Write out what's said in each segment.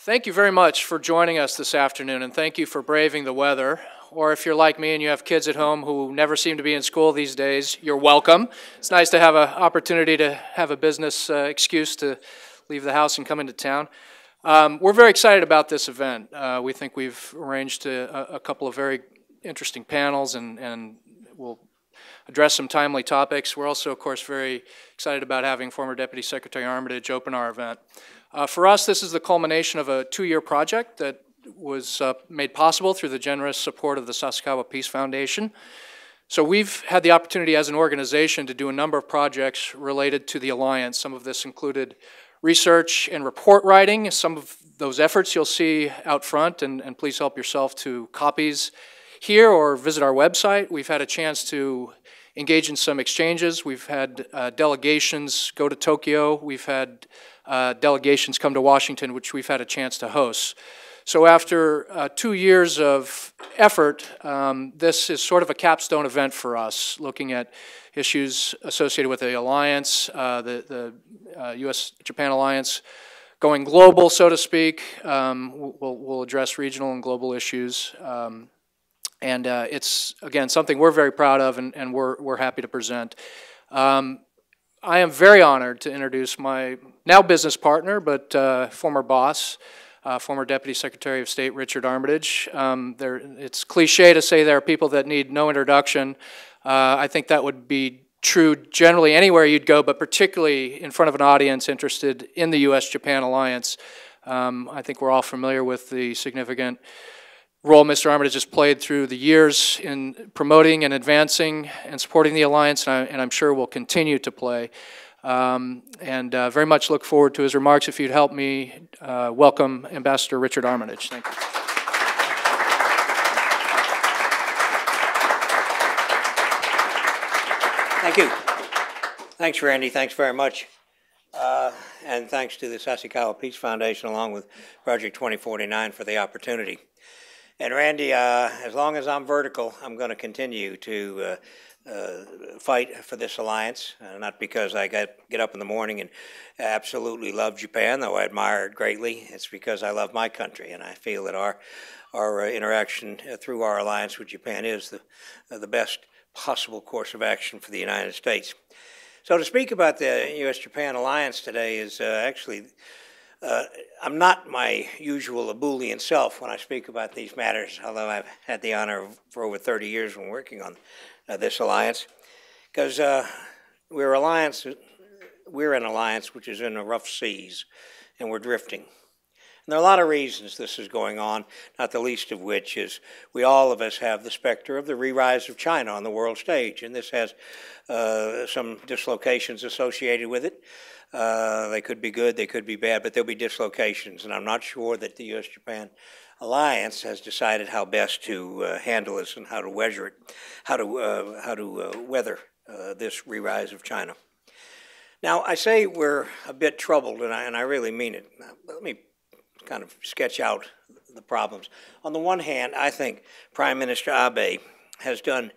Thank you very much for joining us this afternoon, and thank you for braving the weather. Or if you're like me and you have kids at home who never seem to be in school these days, you're welcome. It's nice to have an opportunity to have a business excuse to leave the house and come into town. We're very excited about this event. We think we've arranged a couple of very interesting panels, and we'll address some timely topics. We're also, of course, very excited about having former Deputy Secretary Armitage open our event. For us, this is the culmination of a 2-year project that was made possible through the generous support of the Sasakawa Peace Foundation. So we've had the opportunity as an organization to do a number of projects related to the Alliance. Some of this included research and report writing. Some of those efforts you'll see out front, and please help yourself to copies here or visit our website. We've had a chance to engage in some exchanges. We've had delegations go to Tokyo. We've had delegations come to Washington, which we've had a chance to host. So after 2 years of effort, this is sort of a capstone event for us, looking at issues associated with the Alliance, the U.S.-Japan Alliance going global, so to speak. We'll address regional and global issues. And it's, again, something we're very proud of and we're happy to present. I am very honored to introduce my now business partner, but former boss, former Deputy Secretary of State Richard Armitage. It's cliche to say there are people that need no introduction. I think that would be true generally anywhere you'd go, but particularly in front of an audience interested in the U.S.-Japan Alliance. I think we're all familiar with the significant role Mr. Armitage has played through the years in promoting and advancing and supporting the Alliance, and I'm sure will continue to play. Very much look forward to his remarks. If you'd help me welcome Ambassador Richard Armitage. Thank you. Thank you. Thanks, Randy. Thanks very much. And thanks to the Sasakawa Peace Foundation along with Project 2049 for the opportunity. And Randy, as long as I'm vertical, I'm going to continue to fight for this alliance, not because I get up in the morning and absolutely love Japan, though I admire it greatly. It's because I love my country, and I feel that our interaction through our alliance with Japan is the best possible course of action for the United States. So to speak about the U.S.-Japan alliance today is actually, I'm not my usual ebullient self when I speak about these matters, although I've had the honor for over 30 years when working on this alliance, because we're an alliance which is in the rough seas, and we're drifting. And there are a lot of reasons this is going on, not the least of which is all of us have the specter of the re-rise of China on the world stage, and this has some dislocations associated with it. They could be good, they could be bad, but there'll be dislocations, and I'm not sure that the U.S.-Japan Alliance has decided how best to handle this and how to weather it, how to weather this re-rise of China. Now, I say we're a bit troubled, and I really mean it. Let me kind of sketch out the problems. On the one hand, I think Prime Minister Abe has done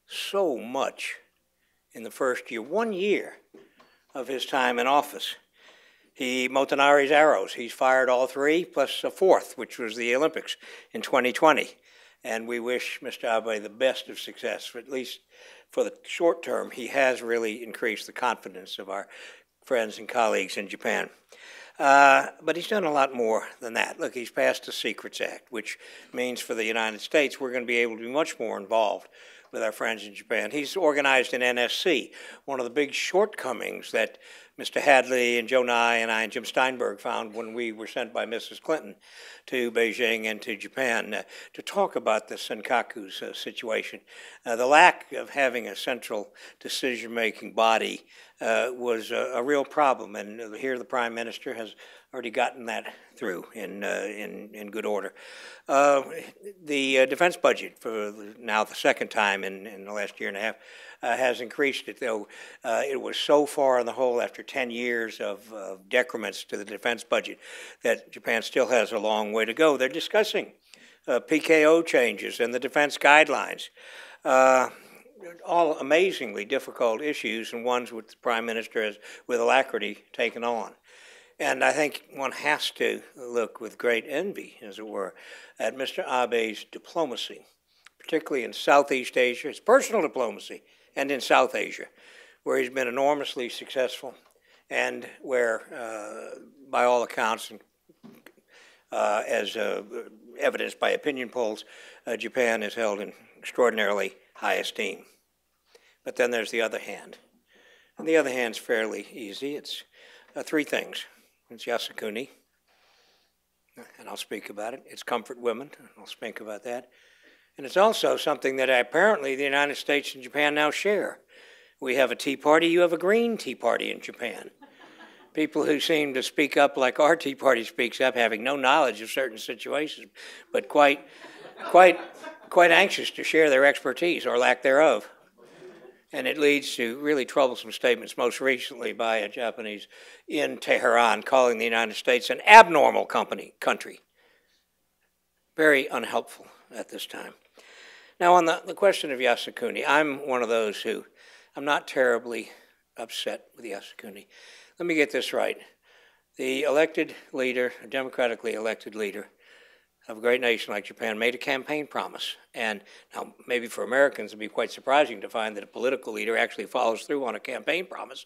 so much in the first year, 1 year of his time in office. Motonari's arrows, he's fired all 3, plus a 4th, which was the Olympics in 2020. And we wish Mr. Abe the best of success. At least for the short term, he has really increased the confidence of our friends and colleagues in Japan. But he's done a lot more than that. Look, he's passed the Secrets Act, which means for the United States, we're going to be able to be much more involved with our friends in Japan. He's organized an NSC. One of the big shortcomings that Mr. Hadley and Joe Nye and I and Jim Steinberg found when we were sent by Mrs. Clinton to Beijing and to Japan to talk about the Senkaku's situation. The lack of having a central decision-making body was a real problem, and here the Prime Minister has already gotten that through in good order. The defense budget for now the second time in the last year and a half has increased it, though it was so far in the hole after 10 years of decrements to the defense budget that Japan still has a long way to go. They're discussing PKO changes and the defense guidelines. All amazingly difficult issues and ones which the Prime Minister has with alacrity taken on. And I think one has to look with great envy, as it were, at Mr. Abe's diplomacy, particularly in Southeast Asia, his personal diplomacy, and in South Asia, where he's been enormously successful and where, by all accounts, as evidenced by opinion polls, Japan is held in extraordinarily high esteem. But then there's the other hand. And the other hand's fairly easy. It's three things. It's Yasukuni, and I'll speak about it. It's comfort women, and I'll speak about that. And it's also something that apparently the United States and Japan now share. We have a Tea Party, you have a Green Tea Party in Japan. People who seem to speak up like our Tea Party speaks up, having no knowledge of certain situations, but quite anxious to share their expertise or lack thereof. And it leads to really troublesome statements, most recently by a Japanese in Tehran, calling the United States an abnormal country. Very unhelpful at this time. Now, on the question of Yasukuni, I'm one of those who, I'm not terribly upset with Yasukuni. Let me get this right. The elected leader, a democratically elected leader of a great nation like Japan, made a campaign promise. And now, maybe for Americans, it'd be quite surprising to find that a political leader actually follows through on a campaign promise.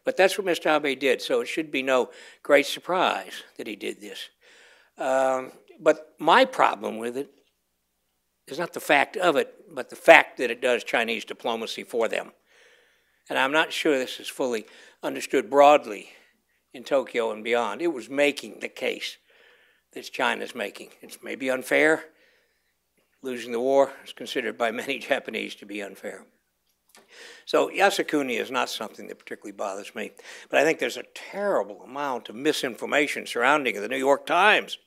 But that's what Mr. Abe did, so it should be no great surprise that he did this. But my problem with it is not the fact of it, but the fact that it does Chinese diplomacy for them. And I'm not sure this is fully understood broadly in Tokyo and beyond. It was making the case that China's making. It's maybe unfair. Losing the war is considered by many Japanese to be unfair. So Yasukuni is not something that particularly bothers me. But I think there's a terrible amount of misinformation surrounding the New York Times,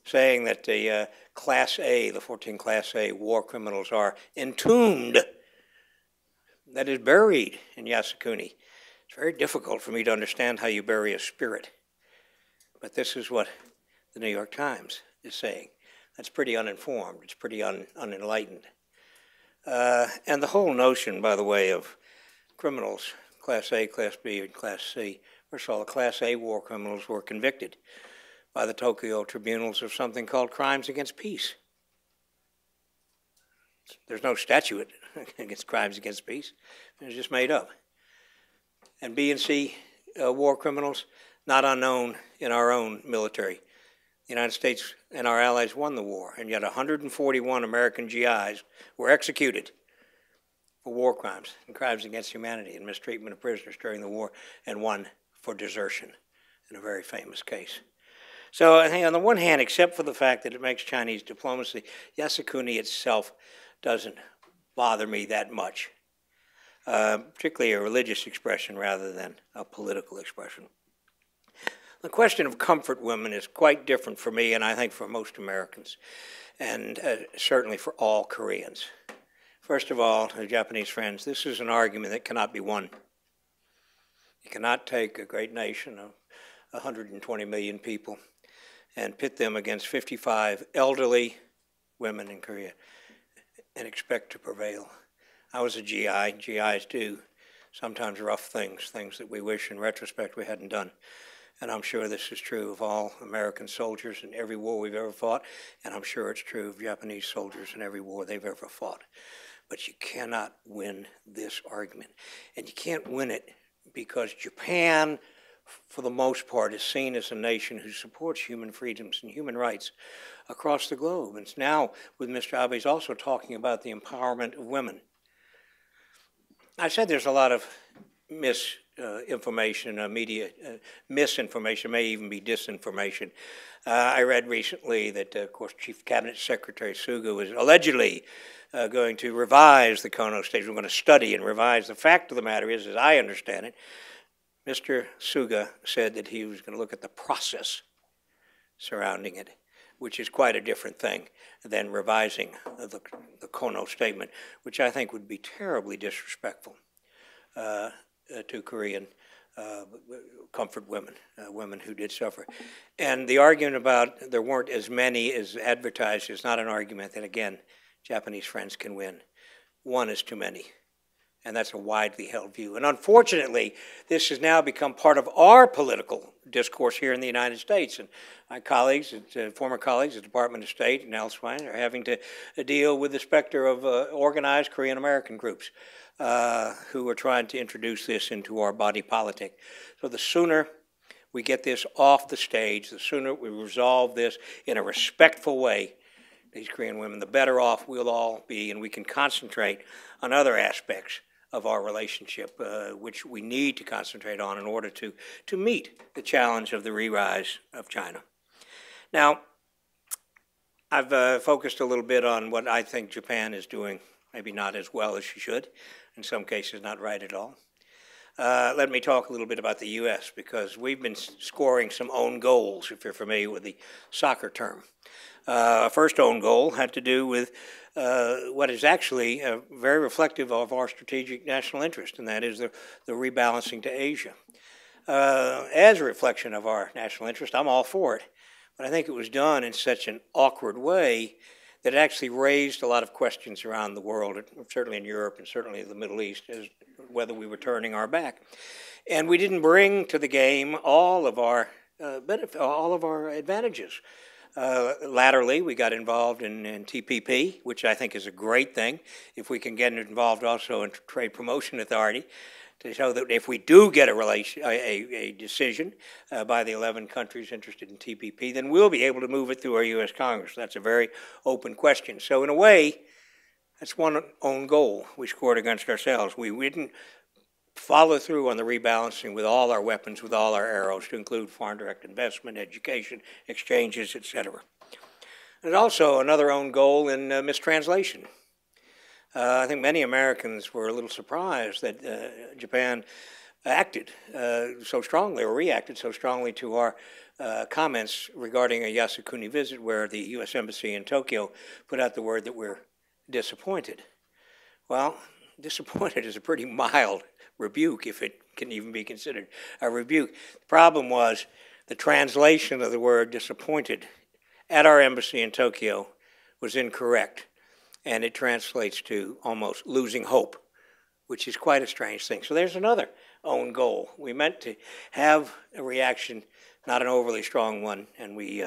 saying that the Class A, the 14 Class A war criminals are entombed, that is, buried in Yasukuni. It's very difficult for me to understand how you bury a spirit. But this is what the New York Times is saying. That's pretty uninformed. It's pretty unenlightened. And the whole notion, by the way, of criminals, Class A, Class B, and Class C, first of all, the Class A war criminals were convicted by the Tokyo tribunals of something called crimes against peace. There's no statute against crimes against peace. It's just made up. And B and C war criminals, not unknown in our own military. The United States and our allies won the war, and yet 141 American GIs were executed for war crimes and crimes against humanity and mistreatment of prisoners during the war, and one for desertion in a very famous case. So I think on the one hand, except for the fact that it makes Chinese diplomacy, Yasukuni itself doesn't bother me that much, particularly a religious expression rather than a political expression. The question of comfort women is quite different for me, and I think for most Americans, and certainly for all Koreans. First of all, to Japanese friends, this is an argument that cannot be won. You cannot take a great nation of 120 million people and pit them against 55 elderly women in Korea and expect to prevail. I was a GI. GIs do sometimes rough things that we wish in retrospect we hadn't done. And I'm sure this is true of all American soldiers in every war we've ever fought, and I'm sure it's true of Japanese soldiers in every war they've ever fought. But you cannot win this argument. And you can't win it because Japan, for the most part, is seen as a nation who supports human freedoms and human rights across the globe. And now, with Mr. Abe's also talking about the empowerment of women. I said there's a lot of misinformation, misinformation, may even be disinformation. I read recently that, of course, Chief Cabinet Secretary Suga was allegedly going to revise the Kono Statement. We're going to study and revise. The fact of the matter is, as I understand it, Mr. Suga said that he was going to look at the process surrounding it, which is quite a different thing than revising the Kono Statement, which I think would be terribly disrespectful to Korean comfort women, women who did suffer. And the argument about there weren't as many as advertised is not an argument that, again, Japanese friends can win. One is too many, And that's a widely held view. And unfortunately, this has now become part of our political discourse here in the United States. And my colleagues, former colleagues at the Department of State and elsewhere, are having to deal with the specter of organized Korean American groups who are trying to introduce this into our body politic. So the sooner we get this off the stage, the sooner we resolve this in a respectful way, these Korean women, the better off we'll all be, and we can concentrate on other aspects of our relationship, which we need to concentrate on in order to meet the challenge of the re-rise of China. Now, I've focused a little bit on what I think Japan is doing, maybe not as well as she should, in some cases not right at all. Let me talk a little bit about the U.S., because we've been scoring some own goals, if you're familiar with the soccer term. Our first own goal had to do with what is actually very reflective of our strategic national interest, and that is the rebalancing to Asia. As a reflection of our national interest, I'm all for it, but I think it was done in such an awkward way that it actually raised a lot of questions around the world, certainly in Europe and certainly in the Middle East, as whether we were turning our back. And we didn't bring to the game all of our advantages. Latterly, we got involved in TPP, which I think is a great thing. If we can get involved also in Trade Promotion Authority, to show that if we do get a decision by the 11 countries interested in TPP, then we'll be able to move it through our U.S. Congress. That's a very open question. So in a way, that's one own goal we scored against ourselves. We didn't follow through on the rebalancing with all our weapons, with all our arrows, to include foreign direct investment, education, exchanges, etc. There's also another own goal in mistranslation. I think many Americans were a little surprised that Japan acted so strongly, or reacted so strongly to our comments regarding a Yasukuni visit, where the U.S. Embassy in Tokyo put out the word that we're disappointed. Well, disappointed is a pretty mild rebuke, if it can even be considered a rebuke. The problem was the translation of the word disappointed at our embassy in Tokyo was incorrect, and it translates to almost losing hope, which is quite a strange thing. So there's another own goal. We meant to have a reaction, not an overly strong one, and we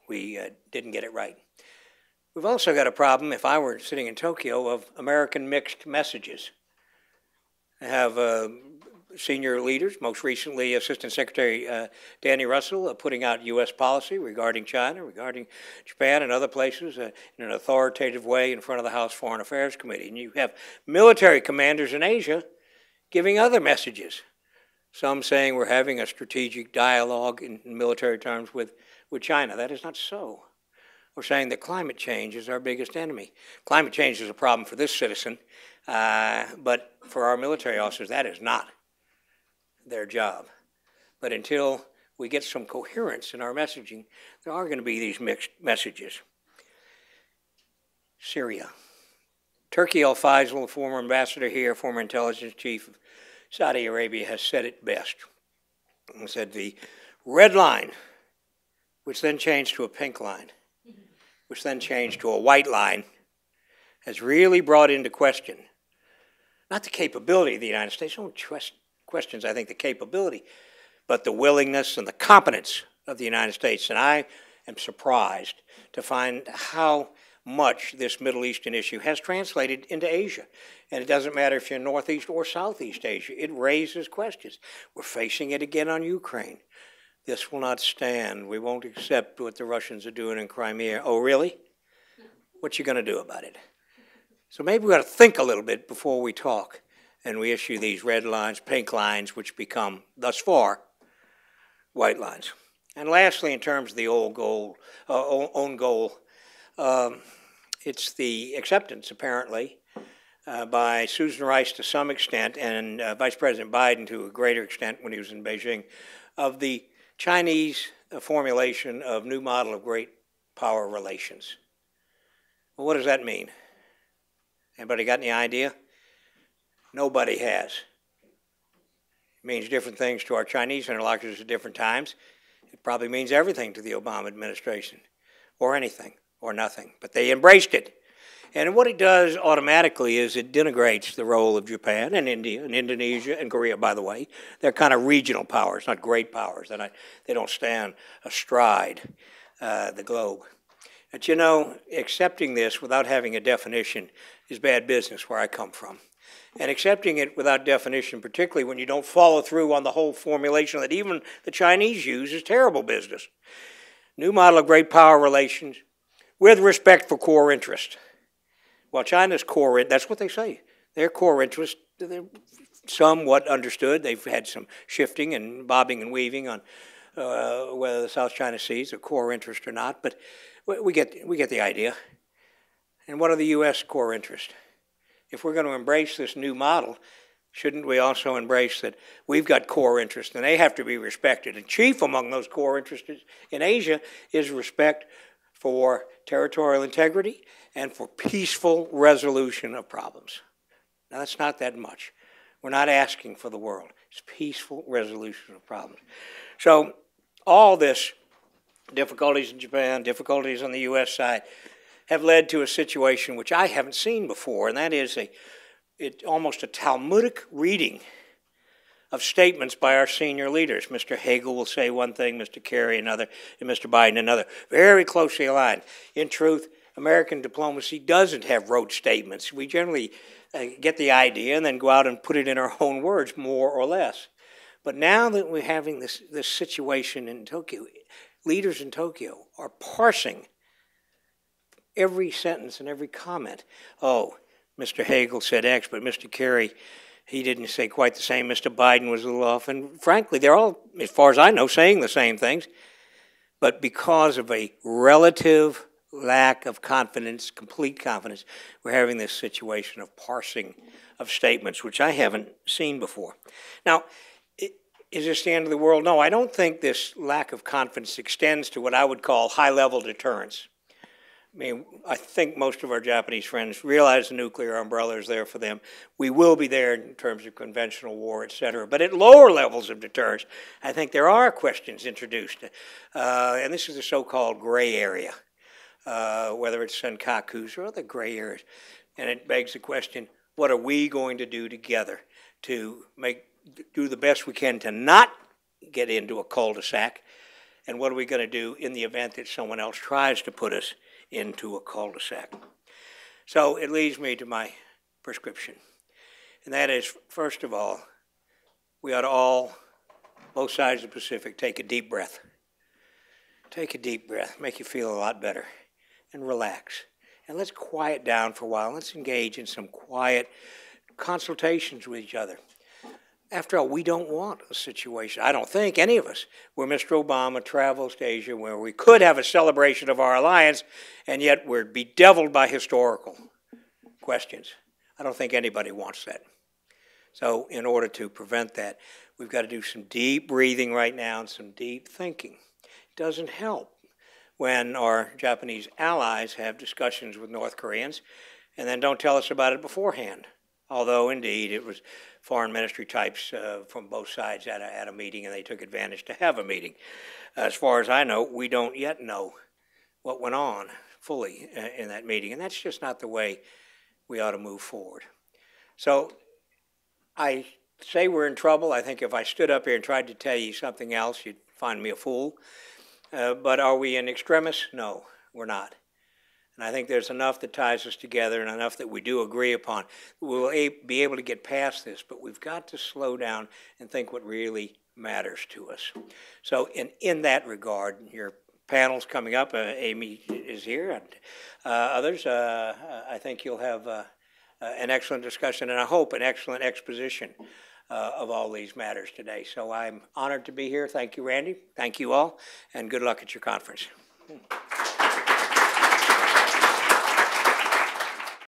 didn't get it right. We've also got a problem, if I were sitting in Tokyo, of American mixed messages. I have senior leaders, most recently Assistant Secretary Danny Russell, putting out U.S. policy regarding China, regarding Japan and other places in an authoritative way in front of the House Foreign Affairs Committee. And you have military commanders in Asia giving other messages, some saying we're having a strategic dialogue in military terms with China. That is not so. We're saying that climate change is our biggest enemy. Climate change is a problem for this citizen, but for our military officers, that is not their job. But until we get some coherence in our messaging, there are going to be these mixed messages. Syria. Turki al-Faisal, the former ambassador here, former intelligence chief of Saudi Arabia, has said it best. He said the red line, which then changed to a pink line, which then changed to a white line, has really brought into question not the capability of the United States, no one questions, I think, the capability, but the willingness and the competence of the United States. And I am surprised to find how much this Middle Eastern issue has translated into Asia. And it doesn't matter if you're in Northeast or Southeast Asia, it raises questions. We're facing it again on Ukraine. This will not stand. We won't accept what the Russians are doing in Crimea. Oh, really? What you going to do about it? So maybe we've got to think a little bit before we talk, and we issue these red lines, pink lines, which become, thus far, white lines. And lastly, in terms of the own goal, it's the acceptance, apparently, by Susan Rice to some extent, and Vice President Biden to a greater extent when he was in Beijing, of the Chinese formulation of new model of great power relations. Well, what does that mean? Anybody got any idea? Nobody has. It means different things to our Chinese interlocutors at different times. It probably means everything to the Obama administration, or anything, or nothing. But they embraced it. And what it does automatically is it denigrates the role of Japan and India and Indonesia and Korea, by the way. They're kind of regional powers, not great powers. They don't stand astride the globe. But you know, accepting this without having a definition is bad business where I come from. And accepting it without definition, particularly when you don't follow through on the whole formulation that even the Chinese use, is terrible business. New model of great power relations with respect for core interest. Well, China's core, that's what they say. Their core interest, they're somewhat understood. They've had some shifting and bobbing and weaving on whether the South China Sea is a core interest or not, but we get the idea. And what are the U.S. core interests? If we're going to embrace this new model, shouldn't we also embrace that we've got core interests and they have to be respected? And chief among those core interests in Asia is respect for territorial integrity and for peaceful resolution of problems. Now, that's not that much. We're not asking for the world. It's peaceful resolution of problems. So all this, difficulties in Japan, difficulties on the U.S. side, have led to a situation which I haven't seen before, and that is almost a Talmudic reading of statements by our senior leaders. Mr. Hagel will say one thing, Mr. Kerry another, and Mr. Biden another, very closely aligned. In truth, American diplomacy doesn't have rote statements. We generally get the idea and then go out and put it in our own words, more or less. But now that we're having this situation in Tokyo, leaders in Tokyo are parsing every sentence and every comment. Oh, Mr. Hagel said X, but Mr. Kerry, he didn't say quite the same. Mr. Biden was a little off. And frankly, they're all, as far as I know, saying the same things. But because of a relative lack of confidence, complete confidence, we're having this situation of parsing of statements, which I haven't seen before. Now, is this the end of the world? No, I don't think this lack of confidence extends to what I would call high-level deterrence. I mean, I think most of our Japanese friends realize the nuclear umbrella is there for them. We will be there in terms of conventional war, et cetera. But at lower levels of deterrence, I think there are questions introduced. And this is the so-called gray area, whether it's senkakus or other gray areas. And it begs the question, what are we going to do together to do the best we can to not get into a cul-de-sac? And what are we going to do in the event that someone else tries to put us into a cul-de-sac? So it leads me to my prescription. And that is, first of all, we ought to all, both sides of the Pacific, take a deep breath. Take a deep breath, make you feel a lot better, and relax. And let's quiet down for a while. Let's engage in some quiet consultations with each other. After all, we don't want a situation, I don't think, any of us, where Mr. Obama travels to Asia, where we could have a celebration of our alliance, and yet we're bedeviled by historical questions. I don't think anybody wants that. So in order to prevent that, we've got to do some deep breathing right now and some deep thinking. It doesn't help when our Japanese allies have discussions with North Koreans and then don't tell us about it beforehand. Although, indeed, it was foreign ministry types from both sides at a meeting, and they took advantage to have a meeting. As far as I know, we don't yet know what went on fully in that meeting, and that's just not the way we ought to move forward. So I say we're in trouble. I think if I stood up here and tried to tell you something else, you'd find me a fool. But are we in extremis? No, we're not. And I think there's enough that ties us together and enough that we do agree upon. We'll be able to get past this, but we've got to slow down and think what really matters to us. So in that regard, your panel's coming up. Amy is here, and others. I think you'll have an excellent discussion, and I hope an excellent exposition of all these matters today. So I'm honored to be here. Thank you, Randy. Thank you all, and good luck at your conference.